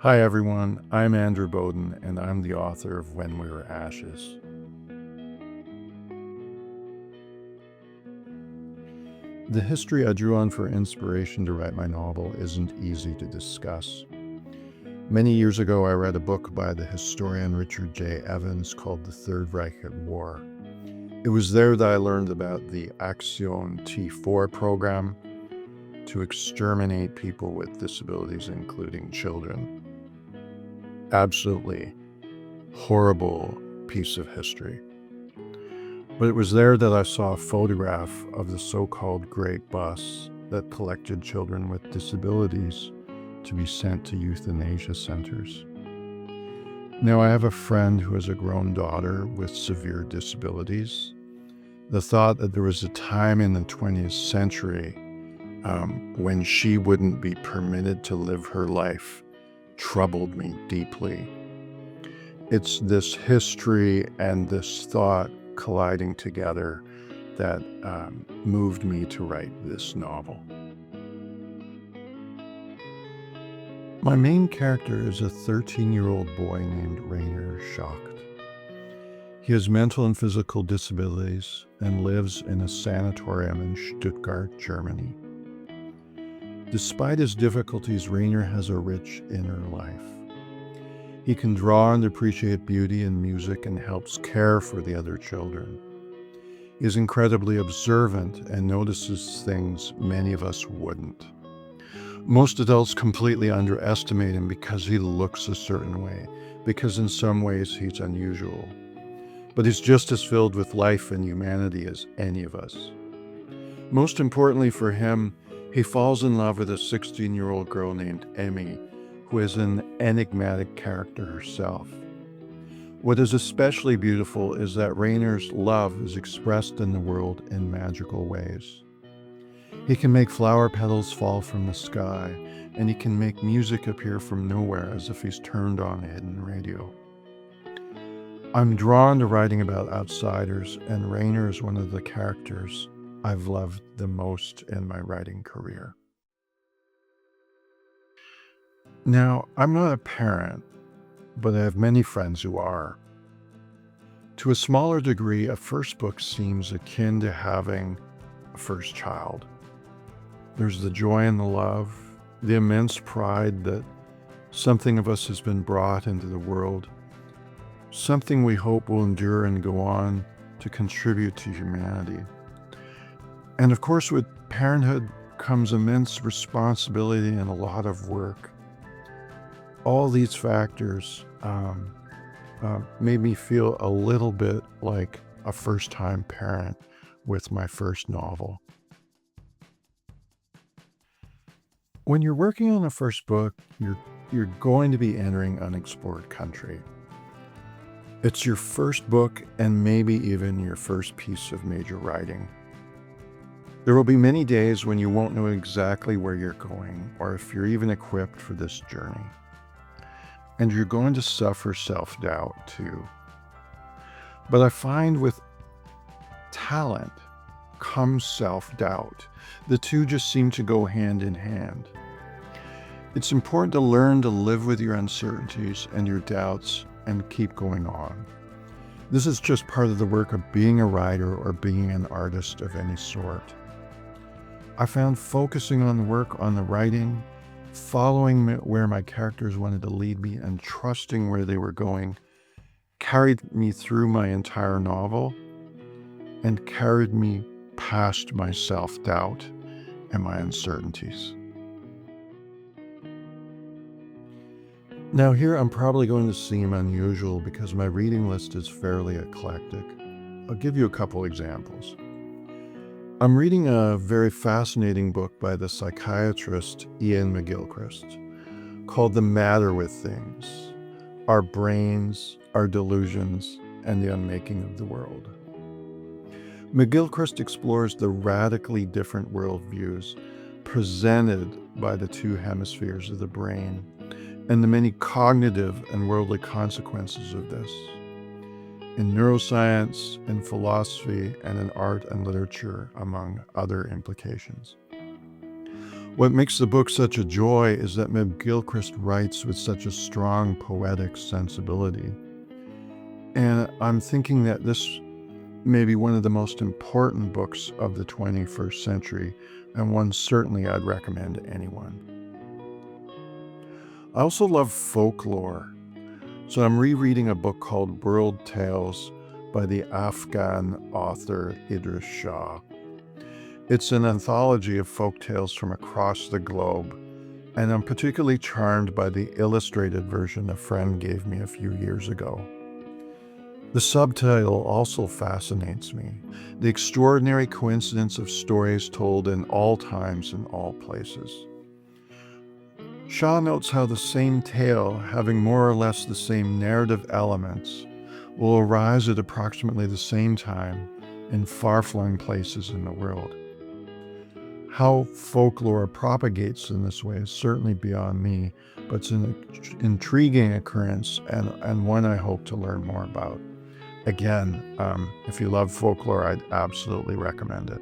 Hi everyone, I'm Andrew Boden and I'm the author of When We Were Ashes. The history I drew on for inspiration to write my novel isn't easy to discuss. Many years ago I read a book by the historian Richard J. Evans called The Third Reich at War. It was there that I learned about the Action T4 program to exterminate people with disabilities, including children. Absolutely horrible piece of history. But it was there that I saw a photograph of the so-called Great Bus that collected children with disabilities to be sent to euthanasia centers. Now, I have a friend who has a grown daughter with severe disabilities. The thought that there was a time in the 20th century when she wouldn't be permitted to live her life troubled me deeply. It's this history and this thought colliding together that moved me to write this novel. My main character is a 13-year-old boy named Rainor Schacht. He has mental and physical disabilities and lives in a sanatorium in Stuttgart, Germany. Despite his difficulties, Rainor has a rich inner life. He can draw and appreciate beauty in music and helps care for the other children. He is incredibly observant and notices things many of us wouldn't. Most adults completely underestimate him because he looks a certain way, because in some ways he's unusual. But he's just as filled with life and humanity as any of us. Most importantly for him, he falls in love with a 16-year-old girl named Emmi, who is an enigmatic character herself. What is especially beautiful is that Rainor's love is expressed in the world in magical ways. He can make flower petals fall from the sky, and he can make music appear from nowhere as if he's turned on a hidden radio. I'm drawn to writing about outsiders, and Rainor is one of the characters I've loved the most in my writing career. Now, I'm not a parent, but I have many friends who are. To a smaller degree, a first book seems akin to having a first child. There's the joy and the love, the immense pride that something of us has been brought into the world, something we hope will endure and go on to contribute to humanity. And of course, with parenthood comes immense responsibility and a lot of work. All these factors made me feel a little bit like a first-time parent with my first novel. When you're working on a first book, you're going to be entering unexplored country. It's your first book and maybe even your first piece of major writing. There will be many days when you won't know exactly where you're going or if you're even equipped for this journey. And you're going to suffer self-doubt too. But I find with talent comes self-doubt. The two just seem to go hand in hand. It's important to learn to live with your uncertainties and your doubts and keep going on. This is just part of the work of being a writer or being an artist of any sort. I found focusing on the work, on the writing, following where my characters wanted to lead me and trusting where they were going carried me through my entire novel and carried me past my self-doubt and my uncertainties. Now here I'm probably going to seem unusual because my reading list is fairly eclectic. I'll give you a couple examples. I'm reading a very fascinating book by the psychiatrist Ian McGilchrist called The Matter with Things: Our Brains, Our Delusions, and the Unmaking of the World. McGilchrist explores the radically different worldviews presented by the two hemispheres of the brain and the many cognitive and worldly consequences of this in neuroscience, in philosophy, and in art and literature, among other implications. What makes the book such a joy is that McGilchrist writes with such a strong poetic sensibility. And I'm thinking that this may be one of the most important books of the 21st century, and one certainly I'd recommend to anyone. I also love folklore. So I'm rereading a book called World Tales by the Afghan author Idris Shah. It's an anthology of folk tales from across the globe, and I'm particularly charmed by the illustrated version a friend gave me a few years ago. The subtitle also fascinates me: the extraordinary coincidence of stories told in all times and all places. Shaw notes how the same tale, having more or less the same narrative elements, will arise at approximately the same time in far-flung places in the world. How folklore propagates in this way is certainly beyond me, but it's an intriguing occurrence and one I hope to learn more about. Again, if you love folklore, I'd absolutely recommend it.